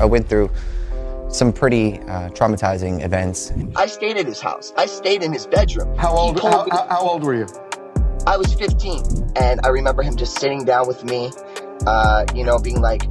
went through some pretty traumatizing events. I stayed at his house. I stayed in his bedroom. How old were you? I was 15, and I remember him just sitting down with me, being like,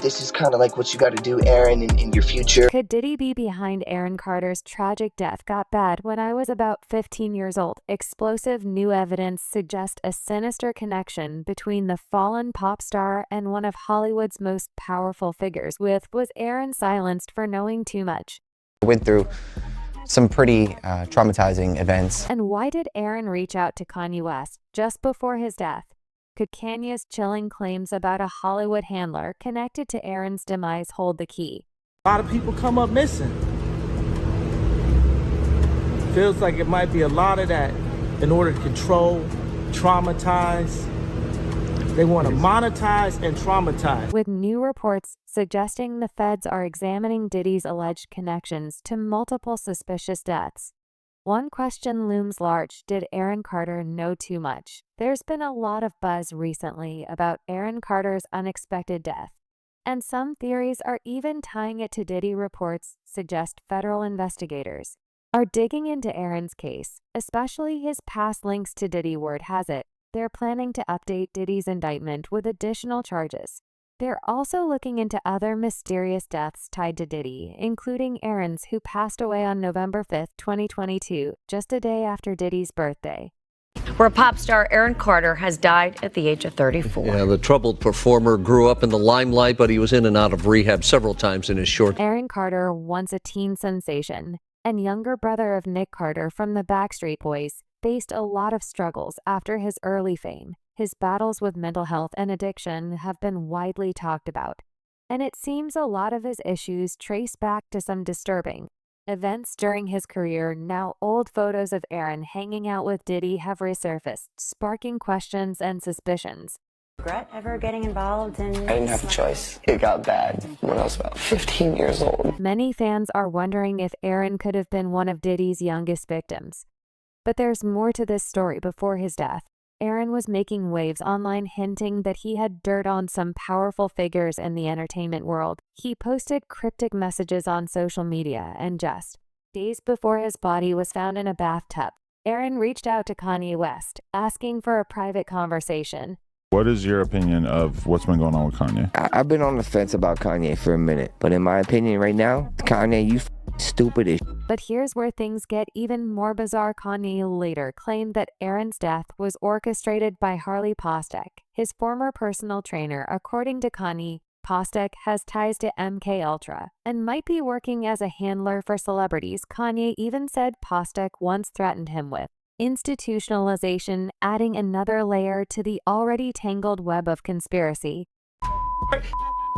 this is kind of like what you got to do, Aaron, in your future. Could Diddy be behind Aaron Carter's tragic death? Got bad when I was about 15 years old. Explosive new evidence suggests a sinister connection between the fallen pop star and one of Hollywood's most powerful figures. Was Aaron silenced for knowing too much? I went through some pretty traumatizing events. And why did Aaron reach out to Kanye West just before his death? Could Kanye's chilling claims about a Hollywood handler connected to Aaron's demise hold the key? A lot of people come up missing. Feels like it might be a lot of that in order to control, traumatize. They want to monetize and traumatize. With new reports suggesting the feds are examining Diddy's alleged connections to multiple suspicious deaths, one question looms large: did Aaron Carter know too much? There's been a lot of buzz recently about Aaron Carter's unexpected death, and some theories are even tying it to Diddy. Reports suggest federal investigators are digging into Aaron's case, especially his past links to Diddy. Word has it they're planning to update Diddy's indictment with additional charges. They're also looking into other mysterious deaths tied to Diddy, including Aaron's, who passed away on November 5th, 2022, just a day after Diddy's birthday. Where pop star Aaron Carter has died at the age of 34. Yeah, the troubled performer grew up in the limelight, but he was in and out of rehab several times in his short. Aaron Carter, once a teen sensation and younger brother of Nick Carter from the Backstreet Boys, faced a lot of struggles after his early fame. His battles with mental health and addiction have been widely talked about, and it seems a lot of his issues trace back to some disturbing events during his career. Now, old photos of Aaron hanging out with Diddy have resurfaced, sparking questions and suspicions. Regret ever getting involved in... I didn't have a choice. It got bad when I was about 15 years old. Many fans are wondering if Aaron could have been one of Diddy's youngest victims. But there's more to this story. Before his death, Aaron was making waves online, hinting that he had dirt on some powerful figures in the entertainment world. He posted cryptic messages on social media, and just days before his body was found in a bathtub, Aaron reached out to Kanye West, asking for a private conversation. What is your opinion of what's been going on with Kanye? I've been on the fence about Kanye for a minute, but in my opinion right now, Kanye, you stupid as. But here's where things get even more bizarre. Kanye later claimed that Aaron's death was orchestrated by Harley Postek, his former personal trainer. According to Kanye, Postek has ties to MKUltra and might be working as a handler for celebrities. Kanye even said Postek once threatened him with institutionalization, adding another layer to the already tangled web of conspiracy.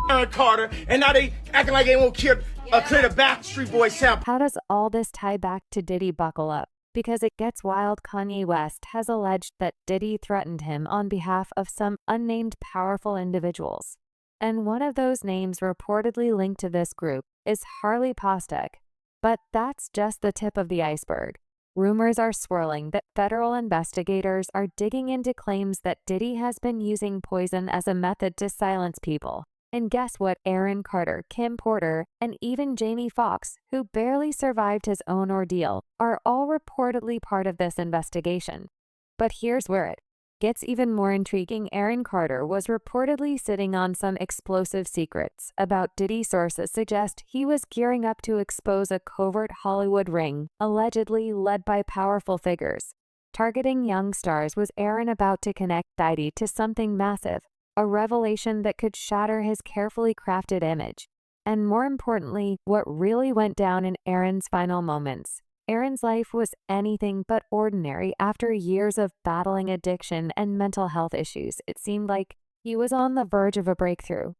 Aaron Carter, and now they acting like they won't clear the Backstreet Boys sound. How does all this tie back to Diddy? Buckle up, because it gets wild. Kanye West has alleged that Diddy threatened him on behalf of some unnamed powerful individuals. And one of those names reportedly linked to this group is Harley Postek. But that's just the tip of the iceberg. Rumors are swirling that federal investigators are digging into claims that Diddy has been using poison as a method to silence people. And guess what? Aaron Carter, Kim Porter, and even Jamie Foxx, who barely survived his own ordeal, are all reportedly part of this investigation. But here's where it gets even more intriguing. Aaron Carter was reportedly sitting on some explosive secrets about Diddy. Sources suggest he was gearing up to expose a covert Hollywood ring, allegedly led by powerful figures targeting young stars. Was Aaron about to connect Diddy to something massive, a revelation that could shatter his carefully crafted image? And more importantly, what really went down in Aaron's final moments? Aaron's life was anything but ordinary. After years of battling addiction and mental health issues, it seemed like he was on the verge of a breakthrough.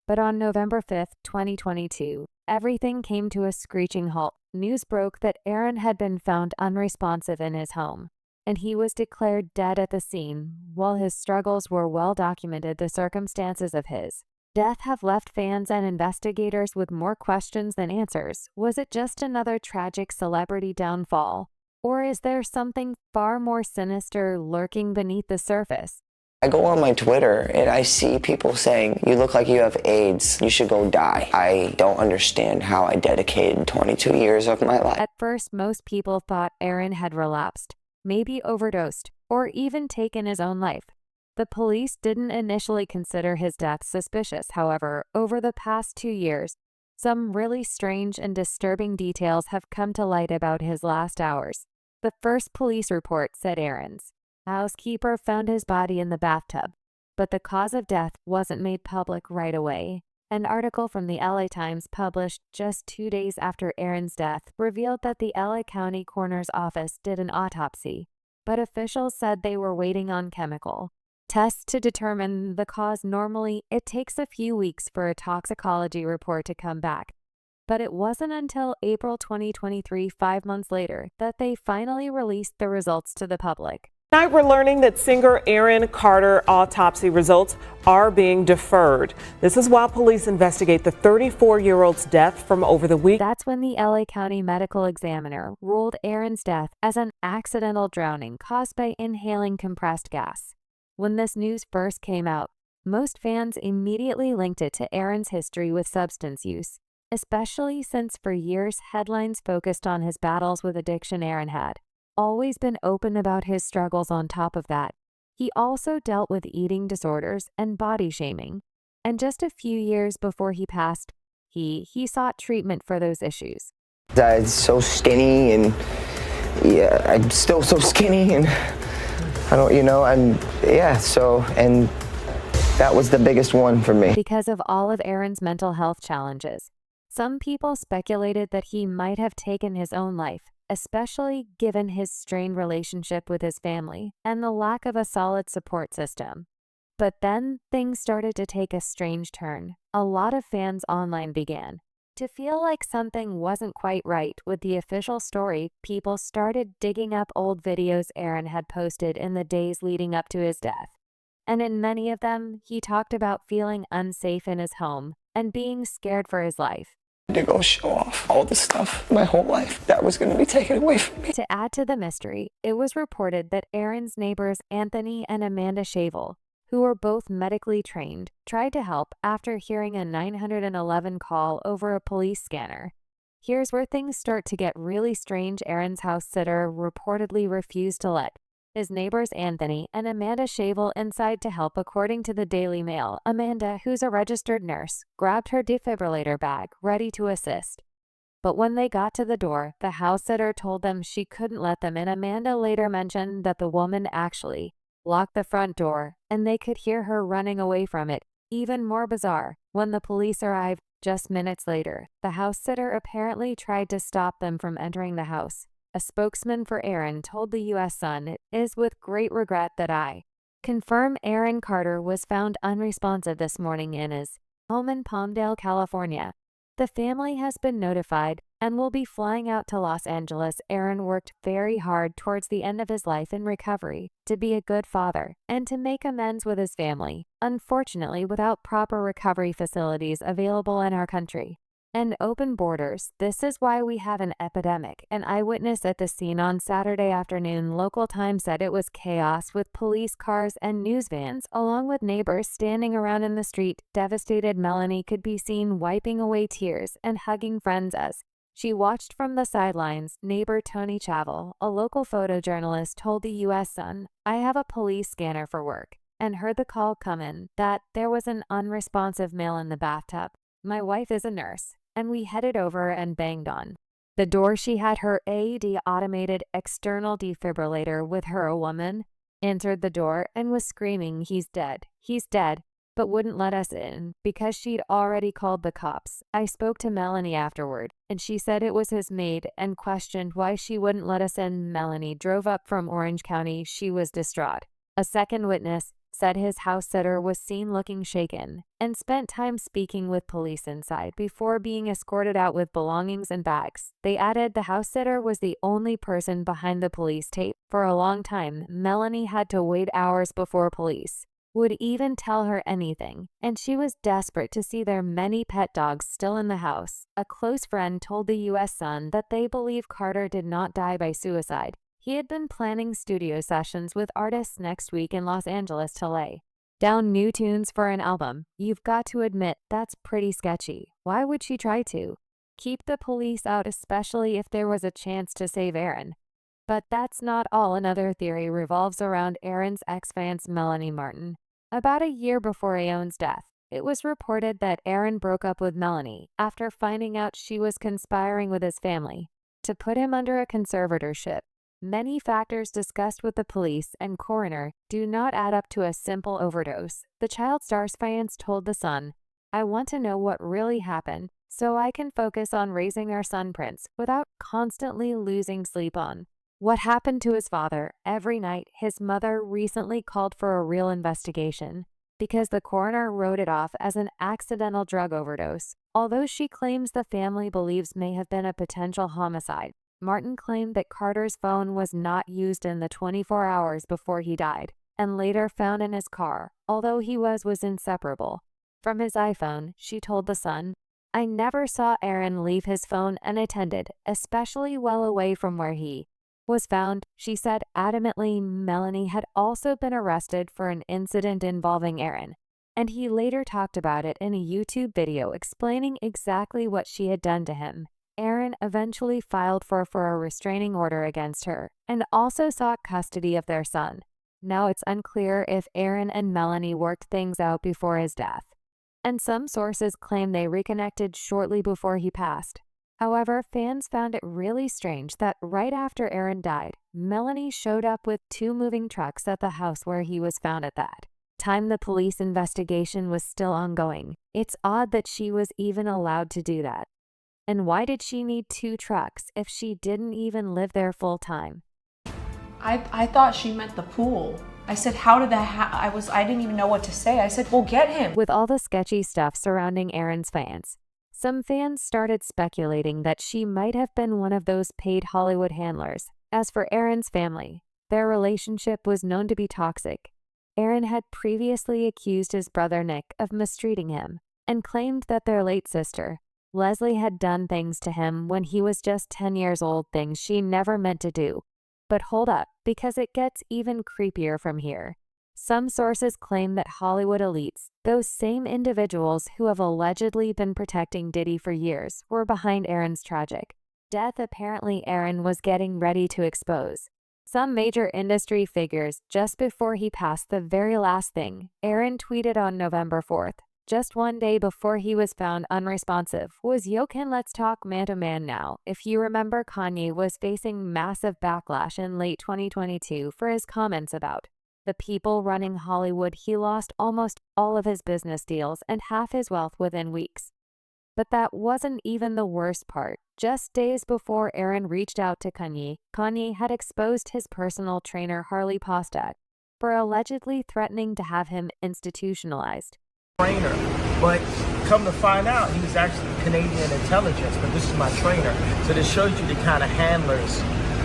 But on November 5th, 2022, everything came to a screeching halt. News broke that Aaron had been found unresponsive in his home, and he was declared dead at the scene. While his struggles were well documented, the circumstances of his death have left fans and investigators with more questions than answers. Was it just another tragic celebrity downfall? Or is there something far more sinister lurking beneath the surface? I go on my Twitter and I see people saying, you look like you have AIDS, you should go die. I don't understand how I dedicated 22 years of my life. At first, most people thought Aaron had relapsed, maybe overdosed, or even taken his own life. The police didn't initially consider his death suspicious. However, over the past 2 years, some really strange and disturbing details have come to light about his last hours. The first police report said Aaron's housekeeper found his body in the bathtub, but the cause of death wasn't made public right away. An article from the LA Times published just 2 days after Aaron's death revealed that the LA County Coroner's Office did an autopsy, but officials said they were waiting on chemical tests to determine the cause. Normally, it takes a few weeks for a toxicology report to come back, but it wasn't until April 2023, 5 months later, that they finally released the results to the public. Tonight we're learning that singer Aaron Carter autopsy results are being deferred. This is while police investigate the 34-year-old's death from over the week. That's when the LA County Medical Examiner ruled Aaron's death as an accidental drowning caused by inhaling compressed gas. When this news first came out, most fans immediately linked it to Aaron's history with substance use, especially since for years headlines focused on his battles with addiction. Aaron had always been open about his struggles. On top of that, he also dealt with eating disorders and body shaming. And just a few years before he passed, he sought treatment for those issues. I'm so skinny, and yeah, I'm still so skinny, and I don't, and that was the biggest one for me. Because of all of Aaron's mental health challenges, some people speculated that he might have taken his own life, especially given his strained relationship with his family and the lack of a solid support system. But then things started to take a strange turn. A lot of fans online began to feel like something wasn't quite right with the official story. People started digging up old videos Aaron had posted in the days leading up to his death. And in many of them, he talked about feeling unsafe in his home and being scared for his life. To go show off all the stuff, my whole life, that was going to be taken away from me. To add to the mystery, it was reported that Aaron's neighbors Anthony and Amanda Shavel, who were both medically trained, tried to help after hearing a 911 call over a police scanner. Here's where things start to get really strange. Aaron's house sitter reportedly refused to let his neighbors Anthony and Amanda Shavel inside to help. According to the Daily Mail, Amanda, who's a registered nurse, grabbed her defibrillator bag, ready to assist. But when they got to the door, the house sitter told them she couldn't let them in. Amanda later mentioned that the woman actually locked the front door, and they could hear her running away from it. Even more bizarre, when the police arrived just minutes later, the house sitter apparently tried to stop them from entering the house. A spokesman for Aaron told the U.S. Sun, "It is with great regret that I confirm Aaron Carter was found unresponsive this morning in his home in Palmdale, California. The family has been notified and will be flying out to Los Angeles." Aaron worked very hard towards the end of his life in recovery to be a good father and to make amends with his family, unfortunately without proper recovery facilities available in our country and open borders. This is why we have an epidemic. An eyewitness at the scene on Saturday afternoon local time said it was chaos with police cars and news vans, along with neighbors standing around in the street. Devastated Melanie could be seen wiping away tears and hugging friends as she watched from the sidelines. Neighbor Tony Chavel, a local photojournalist, told the U.S. Sun, "I have a police scanner for work and heard the call come in that there was an unresponsive male in the bathtub. My wife is a nurse, and we headed over and banged on the door. She had her AED automated external defibrillator with her. A woman entered the door and was screaming, 'He's dead, he's dead,' but wouldn't let us in because she'd already called the cops. I spoke to Melanie afterward, and she said it was his maid and questioned why she wouldn't let us in. Melanie drove up from Orange County. She was distraught." A second witness said his house sitter was seen looking shaken and spent time speaking with police inside before being escorted out with belongings and bags. They added the house sitter was the only person behind the police tape. For a long time, Melanie had to wait hours before police would even tell her anything, and she was desperate to see their many pet dogs still in the house. A close friend told the U.S. Sun that they believe Carter did not die by suicide. He had been planning studio sessions with artists next week in Los Angeles to lay down new tunes for an album. You've got to admit that's pretty sketchy. Why would she try to keep the police out, especially if there was a chance to save Aaron? But that's not all. Another theory revolves around Aaron's ex-fiancée Melanie Martin. About a year before Aone's death, it was reported that Aaron broke up with Melanie after finding out she was conspiring with his family to put him under a conservatorship. Many factors discussed with the police and coroner do not add up to a simple overdose. The child star's fiancé told The Sun, "I want to know what really happened so I can focus on raising our son Prince without constantly losing sleep on what happened to his father." Every night, his mother recently called for a real investigation because the coroner wrote it off as an accidental drug overdose. Although she claims the family believes may have been a potential homicide, Martin claimed that Carter's phone was not used in the 24 hours before he died and later found in his car, although he was inseparable from his iPhone. She told The Sun, "I never saw Aaron leave his phone unattended, especially well away from where he was found." She said adamantly Melanie had also been arrested for an incident involving Aaron, and he later talked about it in a YouTube video explaining exactly what she had done to him. Aaron eventually filed for a restraining order against her and also sought custody of their son. Now it's unclear if Aaron and Melanie worked things out before his death, and some sources claim they reconnected shortly before he passed. However, fans found it really strange that right after Aaron died, Melanie showed up with 2 moving trucks at the house where he was found. At that time, the police investigation was still ongoing. It's odd that she was even allowed to do that. And why did she need 2 trucks if she didn't even live there full time? I thought she meant the pool. I said, how did that I didn't even know what to say. I said, well, get him. With all the sketchy stuff surrounding Aaron's fans, some fans started speculating that she might have been one of those paid Hollywood handlers. As for Aaron's family, their relationship was known to be toxic. Aaron had previously accused his brother Nick of mistreating him and claimed that their late sister, Leslie, had done things to him when he was just 10 years old, things she never meant to do. But hold up, because it gets even creepier from here. Some sources claim that Hollywood elites, those same individuals who have allegedly been protecting Diddy for years, were behind Aaron's tragic death. Apparently, Aaron was getting ready to expose some major industry figures just before he passed. The very last thing Aaron tweeted on November 4th, just one day before he was found unresponsive, was, "Yo, can let's talk man to man now." If you remember, Kanye was facing massive backlash in late 2022 for his comments about the people running Hollywood. He lost almost all of his business deals and half his wealth within weeks. But that wasn't even the worst part. Just days before Aaron reached out to Kanye, Kanye had exposed his personal trainer Harley Postat for allegedly threatening to have him institutionalized. Trainer, but come to find out, he was actually Canadian intelligence, but this is my trainer. So this shows you the kind of handlers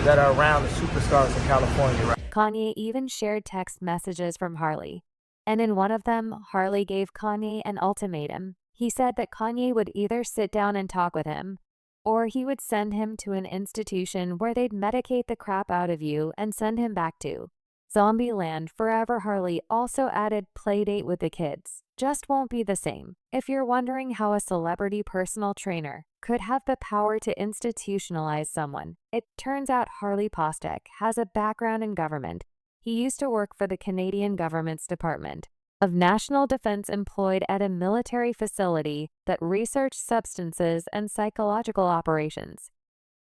that are around the superstars in California, right? Kanye even shared text messages from Harley, and in one of them, Harley gave Kanye an ultimatum. He said that Kanye would either sit down and talk with him, or he would send him to an institution where they'd medicate the crap out of you and send him back to Zombie Land forever. Harley also added playdate with the kids. Just won't be the same. If you're wondering how a celebrity personal trainer could have the power to institutionalize someone, it turns out Harley Postek has a background in government. He used to work for the Canadian government's Department of National Defense, employed at a military facility that researched substances and psychological operations.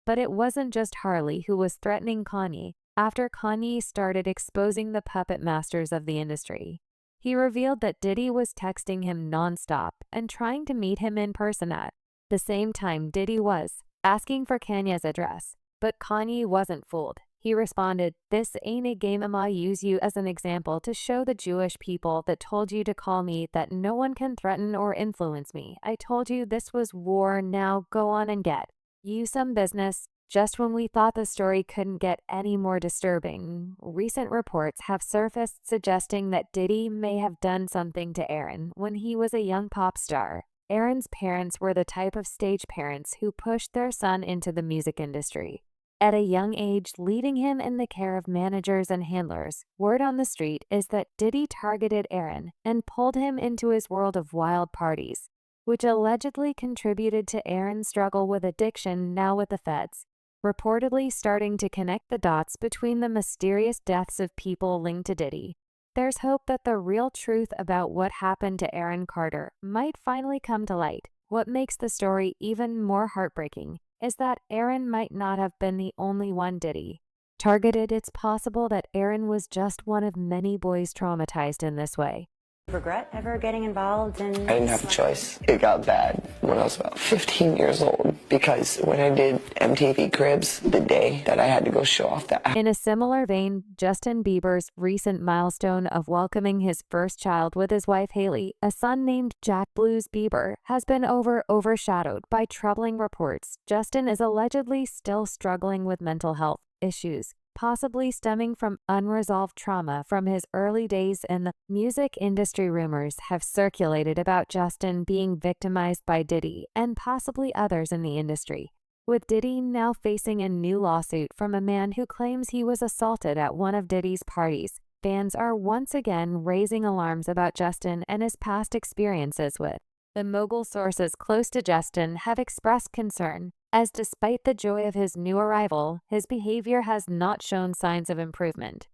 But it wasn't just Harley who was threatening Kanye. After Kanye started exposing the puppet masters of the industry, he revealed that Diddy was texting him nonstop and trying to meet him in person at the same time Diddy was asking for Kanye's address. But Kanye wasn't fooled. He responded, "This ain't a game. I'ma use you as an example to show the Jewish people that told you to call me that no one can threaten or influence me. I told you this was war. Now go on and get you some business." Just when we thought the story couldn't get any more disturbing, recent reports have surfaced suggesting that Diddy may have done something to Aaron when he was a young pop star. Aaron's parents were the type of stage parents who pushed their son into the music industry. at a young age, leading him in the care of managers and handlers. Word on the street is that Diddy targeted Aaron and pulled him into his world of wild parties, which allegedly contributed to Aaron's struggle with addiction, now with the feds reportedly starting to connect the dots between the mysterious deaths of people linked to Diddy. There's hope that the real truth about what happened to Aaron Carter might finally come to light. What makes the story even more heartbreaking is that Aaron might not have been the only one Diddy targeted. It's possible that Aaron was just one of many boys traumatized in this way. Regret ever getting involved in... I didn't have a choice. It got bad when I was about 15 years old because when I did MTV Cribs, the day that I had to go show off that. In a similar vein, Justin Bieber's recent milestone of welcoming his first child with his wife Hailey, a son named Jack Blues Bieber, has been overshadowed by troubling reports. Justin is allegedly still struggling with mental health issues, possibly stemming from unresolved trauma from his early days in the music industry. Rumors have circulated about Justin being victimized by Diddy and possibly others in the industry, with Diddy now facing a new lawsuit from a man who claims he was assaulted at one of Diddy's parties. Fans are once again raising alarms about Justin and his past experiences with the mogul. Sources close to Justin have expressed concern, as despite the joy of his new arrival, his behavior has not shown signs of improvement.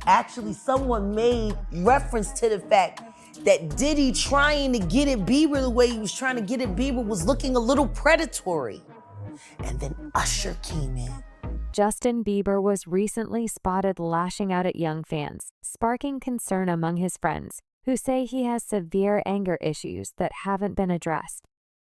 Actually, someone made reference to the fact that Diddy trying to get at Bieber the way he was trying to get at Bieber was looking a little predatory. And then Usher came in. Justin Bieber was recently spotted lashing out at young fans, sparking concern among his friends, who say he has severe anger issues that haven't been addressed.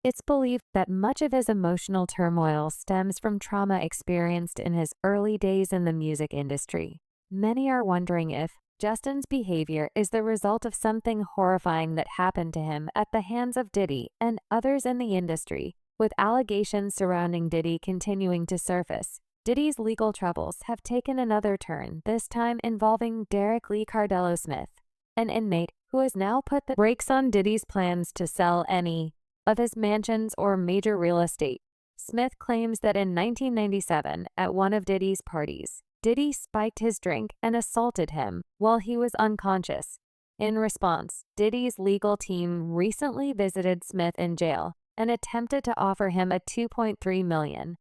It's believed that much of his emotional turmoil stems from trauma experienced in his early days in the music industry. Many are wondering if Justin's behavior is the result of something horrifying that happened to him at the hands of Diddy and others in the industry, with allegations surrounding Diddy continuing to surface. Diddy's legal troubles have taken another turn, this time involving Derek Lee Cardello Smith, an inmate who has now put the brakes on Diddy's plans to sell any of his mansions or major real estate. Smith claims that in 1997, at one of Diddy's parties, Diddy spiked his drink and assaulted him while he was unconscious. In response, Diddy's legal team recently visited Smith in jail and attempted to offer him a $2.3 million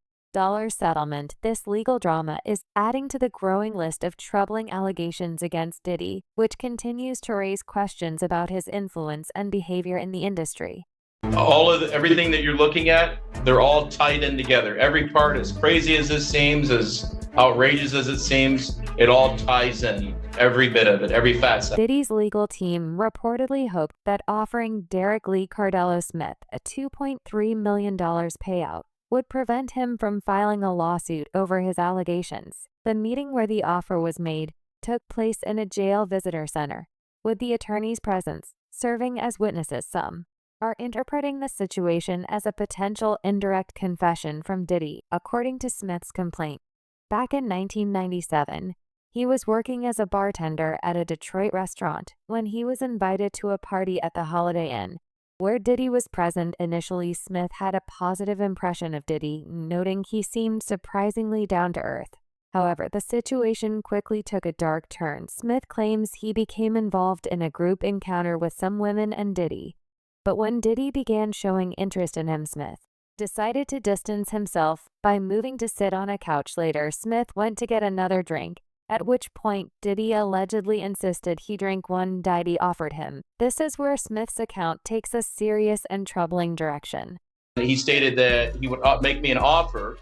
settlement. This legal drama is adding to the growing list of troubling allegations against Diddy, which continues to raise questions about his influence and behavior in the industry. Everything that you're looking at, they're all tied in together. Every part, as crazy as it seems, as outrageous as it seems, it all ties in. Every bit of it, every facet. Diddy's legal team reportedly hoped that offering Derek Lee Cardello Smith a $2.3 million payout would prevent him from filing a lawsuit over his allegations. The meeting where the offer was made took place in a jail visitor center, with the attorneys present serving as witnesses. Some are interpreting the situation as a potential indirect confession from Diddy, according to Smith's complaint. Back in 1997, he was working as a bartender at a Detroit restaurant when he was invited to a party at the Holiday Inn, where Diddy was present. Initially, Smith had a positive impression of Diddy, noting he seemed surprisingly down to earth. However, the situation quickly took a dark turn. Smith claims he became involved in a group encounter with some women and Diddy. But when Diddy began showing interest in him, Smith decided to distance himself by moving to sit on a couch. Later, Smith went to get another drink, at which point Diddy allegedly insisted he drink one Diddy offered him. This is where Smith's account takes a serious and troubling direction. He stated that he would make me an offer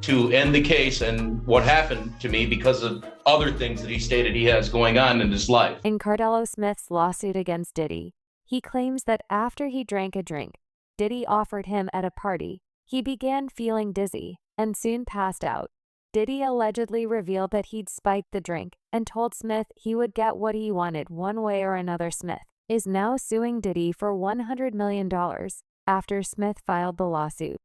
to end the case and what happened to me because of other things that he stated he has going on in his life. In Cardello Smith's lawsuit against Diddy, he claims that after he drank a drink Diddy offered him at a party, he began feeling dizzy and soon passed out. Diddy allegedly revealed that he'd spiked the drink and told Smith he would get what he wanted one way or another. Smith is now suing Diddy for $100 million after Smith filed the lawsuit.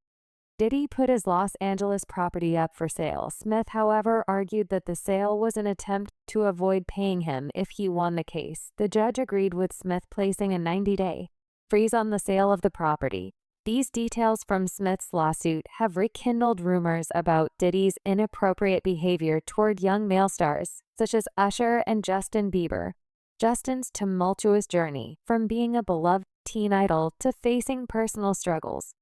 Diddy put his Los Angeles property up for sale. Smith, however, argued that the sale was an attempt to avoid paying him if he won the case. The judge agreed with Smith, placing a 90-day freeze on the sale of the property. These details from Smith's lawsuit have rekindled rumors about Diddy's inappropriate behavior toward young male stars, such as Usher and Justin Bieber. Justin's tumultuous journey from being a beloved teen idol to facing personal struggles